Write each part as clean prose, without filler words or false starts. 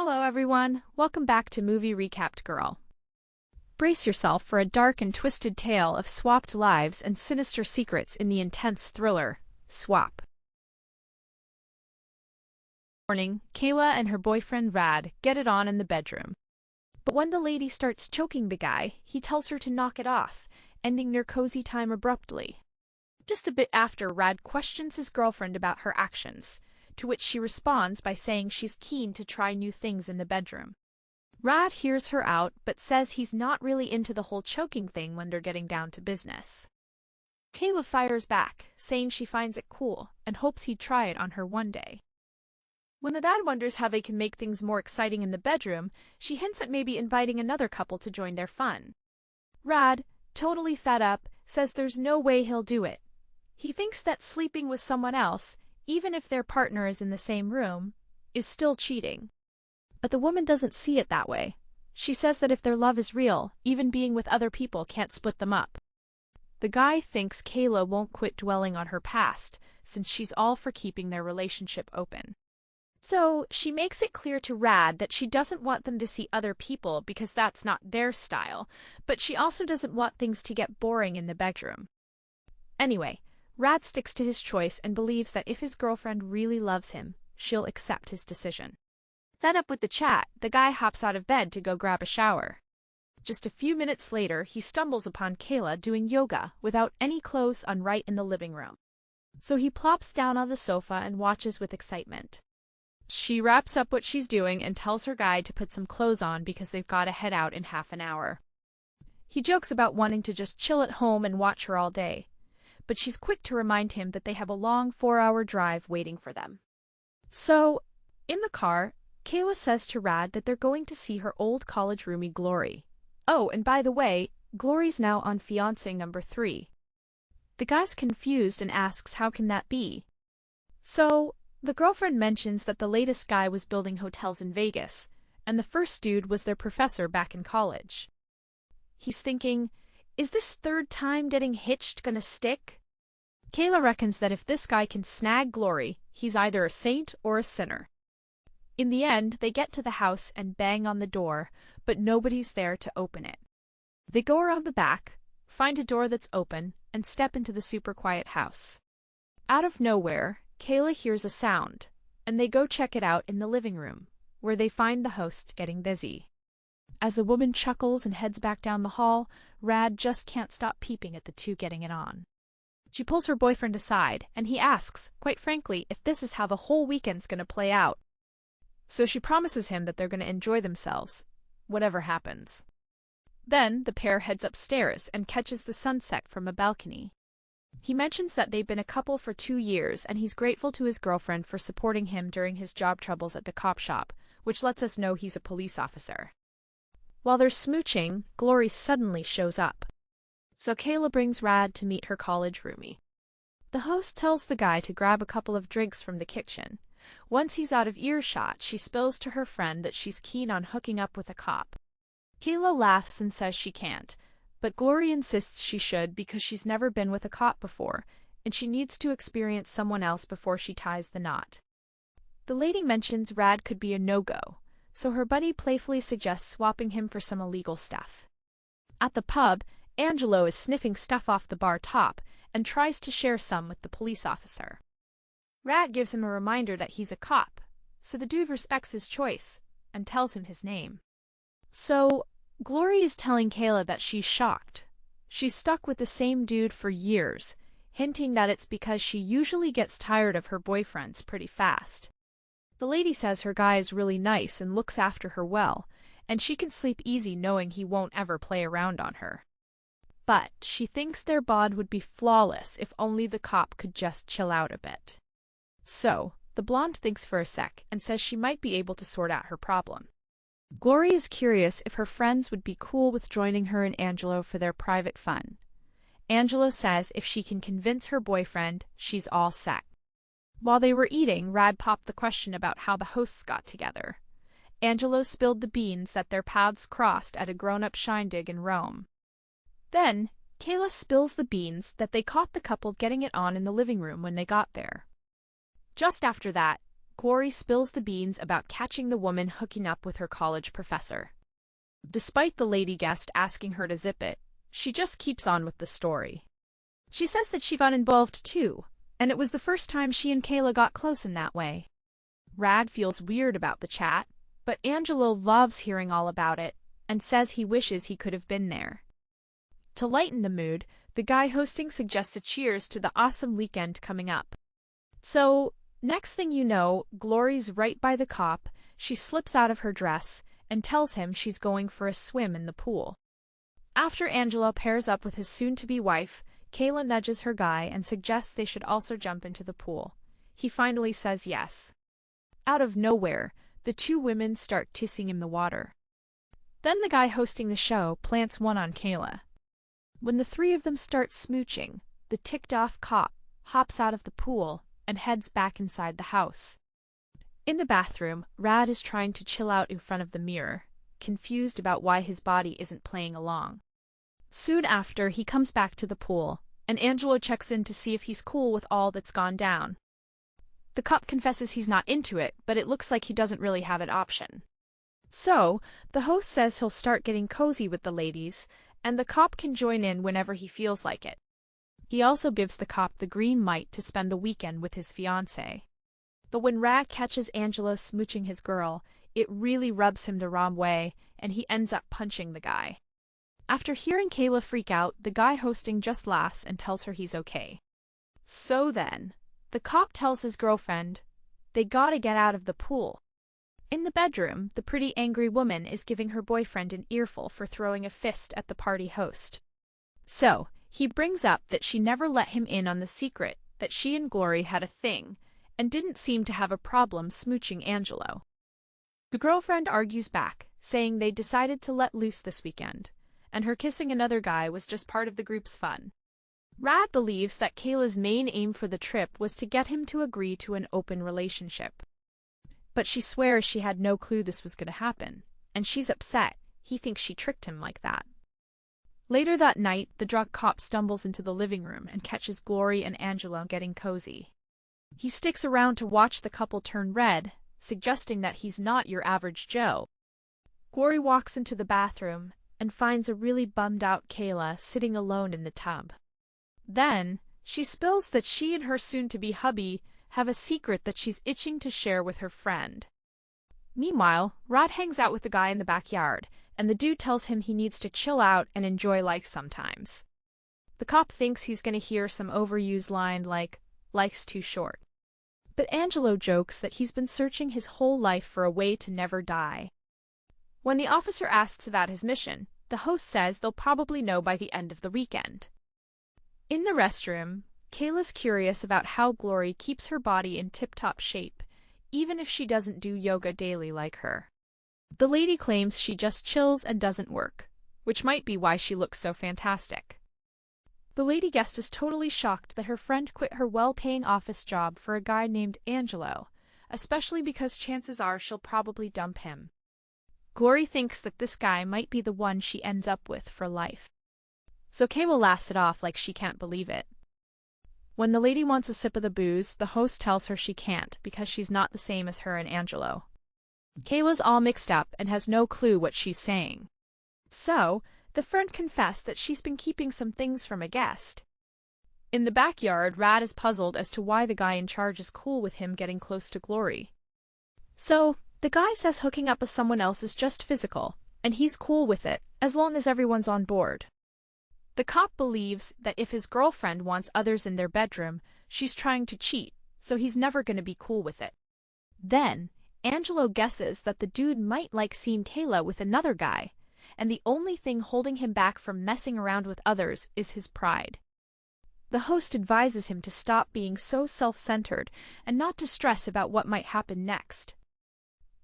Hello everyone, welcome back to Movie Recapped Girl. Brace yourself for a dark and twisted tale of swapped lives and sinister secrets in the intense thriller, Swap. Morning, Kayla and her boyfriend Rad get it on in the bedroom. But when the lady starts choking the guy, he tells her to knock it off, ending their cozy time abruptly. Just a bit after, Rad questions his girlfriend about her actions, to which she responds by saying she's keen to try new things in the bedroom. Rad hears her out, but says he's not really into the whole choking thing when they're getting down to business. Kayla fires back, saying she finds it cool and hopes he'd try it on her one day. When the dad wonders how they can make things more exciting in the bedroom, she hints at maybe inviting another couple to join their fun. Rad, totally fed up, says there's no way he'll do it. He thinks that sleeping with someone else, even if their partner is in the same room, is still cheating. But the woman doesn't see it that way. She says that if their love is real, even being with other people can't split them up. The guy thinks Kayla won't quit dwelling on her past, since she's all for keeping their relationship open. So she makes it clear to Rad that she doesn't want them to see other people because that's not their style, but she also doesn't want things to get boring in the bedroom. Anyway, Rad sticks to his choice and believes that if his girlfriend really loves him, she'll accept his decision. Fed up with the chat, the guy hops out of bed to go grab a shower. Just a few minutes later, he stumbles upon Kayla doing yoga without any clothes on right in the living room. So he plops down on the sofa and watches with excitement. She wraps up what she's doing and tells her guy to put some clothes on because they've got to head out in half an hour. He jokes about wanting to just chill at home and watch her all day, but she's quick to remind him that they have a long 4-hour drive waiting for them. So, in the car, Kayla says to Rad that they're going to see her old college roomie Glory. Oh, and by the way, Glory's now on fiancé number 3. The guy's confused and asks how can that be. So, the girlfriend mentions that the latest guy was building hotels in Vegas, and the first dude was their professor back in college. He's thinking, is this third time getting hitched gonna stick? Kayla reckons that if this guy can snag Glory, he's either a saint or a sinner. In the end, they get to the house and bang on the door, but nobody's there to open it. They go around the back, find a door that's open, and step into the super quiet house. Out of nowhere, Kayla hears a sound, and they go check it out in the living room, where they find the host getting busy. As the woman chuckles and heads back down the hall, Rad just can't stop peeping at the two getting it on. She pulls her boyfriend aside, and he asks, quite frankly, if this is how the whole weekend's gonna play out. So she promises him that they're gonna enjoy themselves, whatever happens. Then the pair heads upstairs and catches the sunset from a balcony. He mentions that they've been a couple for 2 years and he's grateful to his girlfriend for supporting him during his job troubles at the cop shop, which lets us know he's a police officer. While they're smooching, Glory suddenly shows up. So Kayla brings Rad to meet her college roomie. The host tells the guy to grab a couple of drinks from the kitchen. Once he's out of earshot, she spills to her friend that she's keen on hooking up with a cop. Kayla laughs and says she can't, but Glory insists she should because she's never been with a cop before, and she needs to experience someone else before she ties the knot. The lady mentions Rad could be a no-go, so her buddy playfully suggests swapping him for some illegal stuff. At the pub, Angelo is sniffing stuff off the bar top and tries to share some with the police officer. Rad gives him a reminder that he's a cop, so the dude respects his choice and tells him his name. So, Glory is telling Kayla that she's shocked. She's stuck with the same dude for years, hinting that it's because she usually gets tired of her boyfriends pretty fast. The lady says her guy is really nice and looks after her well, and she can sleep easy knowing he won't ever play around on her. But she thinks their bond would be flawless if only the cop could just chill out a bit. So, the blonde thinks for a sec and says she might be able to sort out her problem. Glory is curious if her friends would be cool with joining her and Angelo for their private fun. Angelo says if she can convince her boyfriend, she's all set. While they were eating, Rad popped the question about how the hosts got together. Angelo spilled the beans that their paths crossed at a grown-up shindig in Rome. Then, Kayla spills the beans that they caught the couple getting it on in the living room when they got there. Just after that, Glory spills the beans about catching the woman hooking up with her college professor. Despite the lady guest asking her to zip it, she just keeps on with the story. She says that she got involved too, and it was the first time she and Kayla got close in that way. Rad feels weird about the chat, but Angelo loves hearing all about it and says he wishes he could have been there. To lighten the mood, the guy hosting suggests a cheers to the awesome weekend coming up. So, next thing you know, Glory's right by the cop. She slips out of her dress and tells him she's going for a swim in the pool. After Angelo pairs up with his soon-to-be wife, Kayla nudges her guy and suggests they should also jump into the pool. He finally says yes. Out of nowhere, the two women start kissing in the water. Then the guy hosting the show plants one on Kayla. When the three of them start smooching, the ticked-off cop hops out of the pool and heads back inside the house. In the bathroom, Rad is trying to chill out in front of the mirror, confused about why his body isn't playing along. Soon after, he comes back to the pool, and Angelo checks in to see if he's cool with all that's gone down. The cop confesses he's not into it, but it looks like he doesn't really have an option. So, the host says he'll start getting cozy with the ladies, and the cop can join in whenever he feels like it. He also gives the cop the green light to spend the weekend with his fiancée. But when Rad catches Angelo smooching his girl, it really rubs him the wrong way, and he ends up punching the guy. After hearing Kayla freak out, the guy hosting just laughs and tells her he's okay. So then, the cop tells his girlfriend they gotta get out of the pool. In the bedroom, the pretty angry woman is giving her boyfriend an earful for throwing a fist at the party host. So, he brings up that she never let him in on the secret that she and Glory had a thing, and didn't seem to have a problem smooching Angelo. The girlfriend argues back, saying they decided to let loose this weekend, and her kissing another guy was just part of the group's fun. Rad believes that Kayla's main aim for the trip was to get him to agree to an open relationship. But she swears she had no clue this was going to happen, and she's upset. He thinks she tricked him like that. Later that night, the drug cop stumbles into the living room and catches Glory and Angelo getting cozy. He sticks around to watch the couple turn red, suggesting that he's not your average Joe. Glory walks into the bathroom and finds a really bummed-out Kayla sitting alone in the tub. Then, she spills that she and her soon-to-be hubby have a secret that she's itching to share with her friend. Meanwhile, Rod hangs out with the guy in the backyard, and the dude tells him he needs to chill out and enjoy life sometimes. The cop thinks he's going to hear some overused line like, "Life's too short." But Angelo jokes that he's been searching his whole life for a way to never die. When the officer asks about his mission, the host says they'll probably know by the end of the weekend. In the restroom, Kayla's curious about how Glory keeps her body in tip-top shape, even if she doesn't do yoga daily like her. The lady claims she just chills and doesn't work, which might be why she looks so fantastic. The lady guest is totally shocked that her friend quit her well-paying office job for a guy named Angelo, especially because chances are she'll probably dump him. Glory thinks that this guy might be the one she ends up with for life. So Kayla laughs it off like she can't believe it. When the lady wants a sip of the booze, the host tells her she can't because she's not the same as her and Angelo. Kayla's all mixed up and has no clue what she's saying. So, the friend confessed that she's been keeping some things from a guest. In the backyard, Rad is puzzled as to why the guy in charge is cool with him getting close to Glory. So, the guy says hooking up with someone else is just physical, and he's cool with it, as long as everyone's on board. The cop believes that if his girlfriend wants others in their bedroom, she's trying to cheat, so he's never going to be cool with it. Then, Angelo guesses that the dude might like seeing Kayla with another guy, and the only thing holding him back from messing around with others is his pride. The host advises him to stop being so self-centered and not to stress about what might happen next.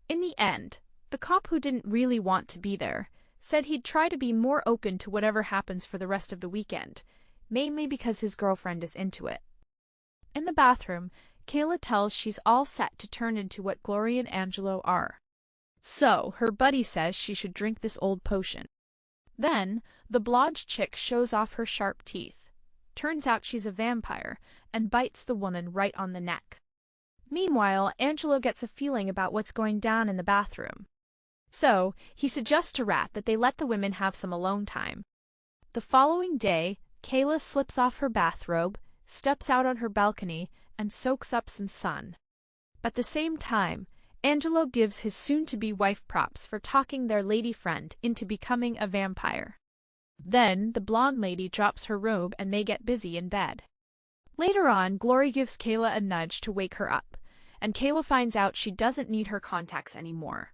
In the end, the cop who didn't really want to be there said he'd try to be more open to whatever happens for the rest of the weekend, mainly because his girlfriend is into it. In the bathroom, Kayla tells she's all set to turn into what Glory and Angelo are. So, her buddy says she should drink this old potion. Then, the blonde chick shows off her sharp teeth. Turns out she's a vampire, and bites the woman right on the neck. Meanwhile, Angelo gets a feeling about what's going down in the bathroom. So, he suggests to Rat that they let the women have some alone time. The following day, Kayla slips off her bathrobe, steps out on her balcony, and soaks up some sun. At the same time, Angelo gives his soon-to-be wife props for talking their lady friend into becoming a vampire. Then, the blonde lady drops her robe and they get busy in bed. Later on, Glory gives Kayla a nudge to wake her up, and Kayla finds out she doesn't need her contacts anymore.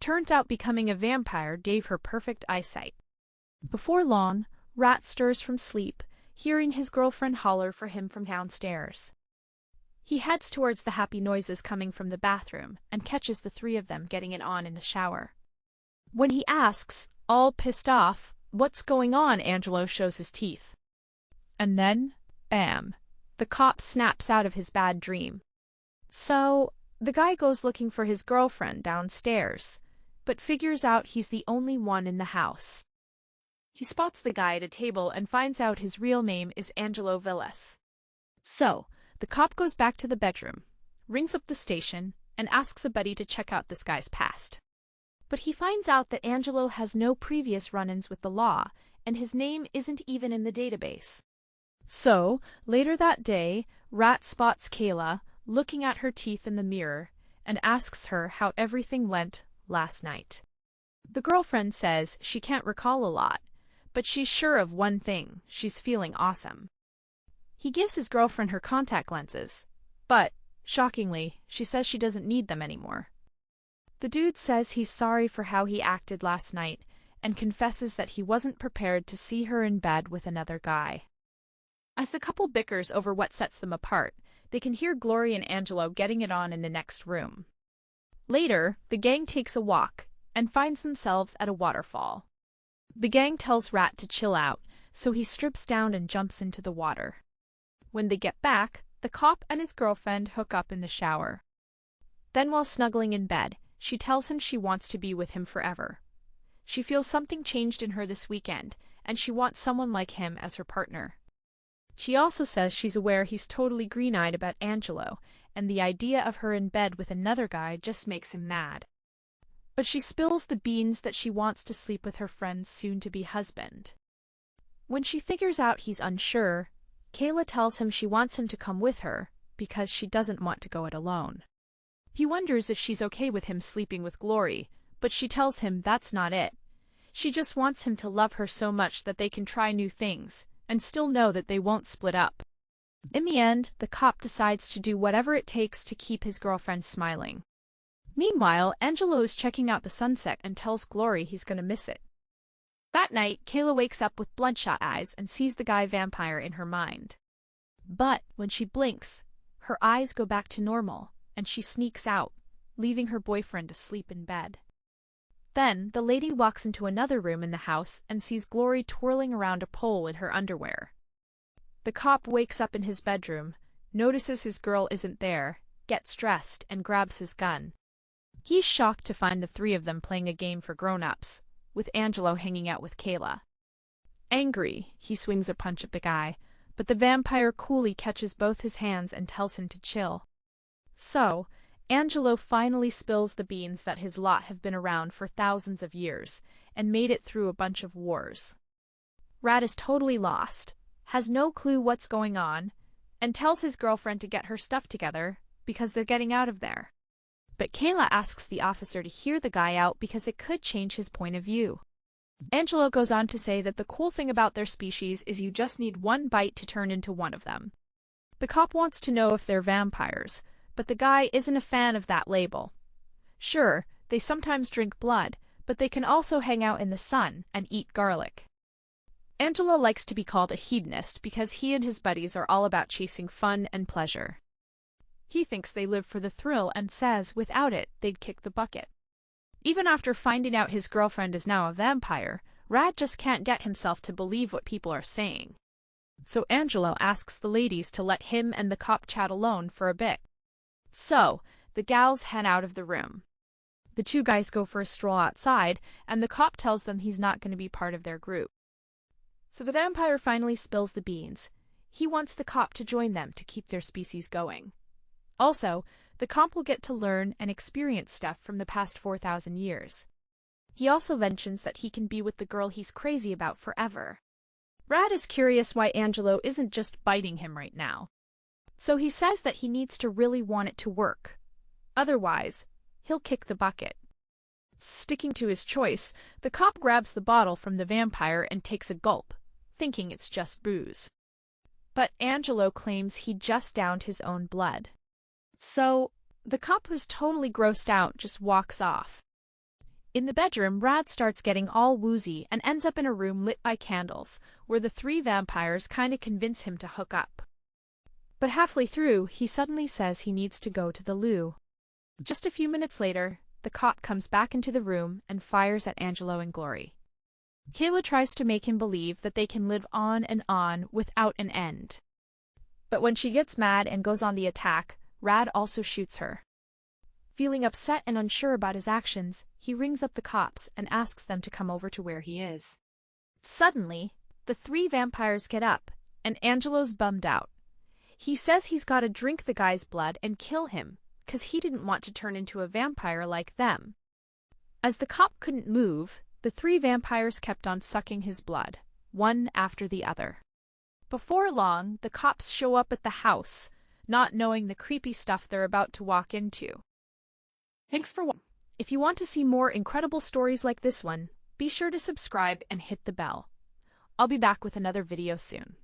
Turns out becoming a vampire gave her perfect eyesight. Before long, Rat stirs from sleep, hearing his girlfriend holler for him from downstairs. He heads towards the happy noises coming from the bathroom and catches the three of them getting it on in the shower. When he asks, all pissed off, what's going on, Angelo shows his teeth. And then, bam, the cop snaps out of his bad dream. So, the guy goes looking for his girlfriend downstairs, but figures out he's the only one in the house. He spots the guy at a table and finds out his real name is Angelo Villas. So, the cop goes back to the bedroom, rings up the station, and asks a buddy to check out this guy's past. But he finds out that Angelo has no previous run-ins with the law, and his name isn't even in the database. So, later that day, Rat spots Kayla, looking at her teeth in the mirror, and asks her how everything went last night. The girlfriend says she can't recall a lot, but she's sure of one thing: she's feeling awesome. He gives his girlfriend her contact lenses, but, shockingly, she says she doesn't need them anymore. The dude says he's sorry for how he acted last night, and confesses that he wasn't prepared to see her in bed with another guy. As the couple bickers over what sets them apart, they can hear Glory and Angelo getting it on in the next room. Later, the gang takes a walk, and finds themselves at a waterfall. The gang tells Rat to chill out, so he strips down and jumps into the water. When they get back, the cop and his girlfriend hook up in the shower. Then while snuggling in bed, she tells him she wants to be with him forever. She feels something changed in her this weekend, and she wants someone like him as her partner. She also says she's aware he's totally green-eyed about Angelo, and the idea of her in bed with another guy just makes him mad. But she spills the beans that she wants to sleep with her friend's soon-to-be husband. When she figures out he's unsure, Kayla tells him she wants him to come with her, because she doesn't want to go it alone. He wonders if she's okay with him sleeping with Glory, but she tells him that's not it. She just wants him to love her so much that they can try new things, and still know that they won't split up. In the end, the cop decides to do whatever it takes to keep his girlfriend smiling. Meanwhile, Angelo is checking out the sunset and tells Glory he's gonna miss it. That night, Kayla wakes up with bloodshot eyes and sees the guy vampire in her mind. But when she blinks, her eyes go back to normal, and she sneaks out, leaving her boyfriend asleep in bed. Then, the lady walks into another room in the house and sees Glory twirling around a pole in her underwear. The cop wakes up in his bedroom, notices his girl isn't there, gets dressed, and grabs his gun. He's shocked to find the three of them playing a game for grown-ups, with Angelo hanging out with Kayla. Angry, he swings a punch at the guy, but the vampire coolly catches both his hands and tells him to chill. So, Angelo finally spills the beans that his lot have been around for thousands of years, and made it through a bunch of wars. Rat is totally lost, has no clue what's going on, and tells his girlfriend to get her stuff together, because they're getting out of there. But Kayla asks the officer to hear the guy out because it could change his point of view. Angelo goes on to say that the cool thing about their species is you just need one bite to turn into one of them. The cop wants to know if they're vampires, but the guy isn't a fan of that label. Sure, they sometimes drink blood, but they can also hang out in the sun and eat garlic. Angelo likes to be called a hedonist because he and his buddies are all about chasing fun and pleasure. He thinks they live for the thrill and says without it, they'd kick the bucket. Even after finding out his girlfriend is now a vampire, Rat just can't get himself to believe what people are saying. So Angelo asks the ladies to let him and the cop chat alone for a bit. So, the gals head out of the room. The two guys go for a stroll outside, and the cop tells them he's not going to be part of their group. So the vampire finally spills the beans. He wants the cop to join them to keep their species going. Also, the comp will get to learn and experience stuff from the past 4,000 years. He also mentions that he can be with the girl he's crazy about forever. Rad is curious why Angelo isn't just biting him right now. So he says that he needs to really want it to work. Otherwise, he'll kick the bucket. Sticking to his choice, the cop grabs the bottle from the vampire and takes a gulp, thinking it's just booze. But Angelo claims he just downed his own blood. So, the cop, who's totally grossed out, just walks off. In the bedroom, Rad starts getting all woozy and ends up in a room lit by candles, where the three vampires kinda convince him to hook up. But halfway through, he suddenly says he needs to go to the loo. Just a few minutes later, the cop comes back into the room and fires at Angelo and Glory. Kayla tries to make him believe that they can live on and on without an end. But when she gets mad and goes on the attack, Rad also shoots her. Feeling upset and unsure about his actions, he rings up the cops and asks them to come over to where he is. Suddenly, the three vampires get up, and Angelo's bummed out. He says he's gotta drink the guy's blood and kill him, 'cause he didn't want to turn into a vampire like them. As the cop couldn't move, the three vampires kept on sucking his blood, one after the other. Before long, the cops show up at the house, not knowing the creepy stuff they're about to walk into. Thanks for watching. If you want to see more incredible stories like this one, be sure to subscribe and hit the bell. I'll be back with another video soon.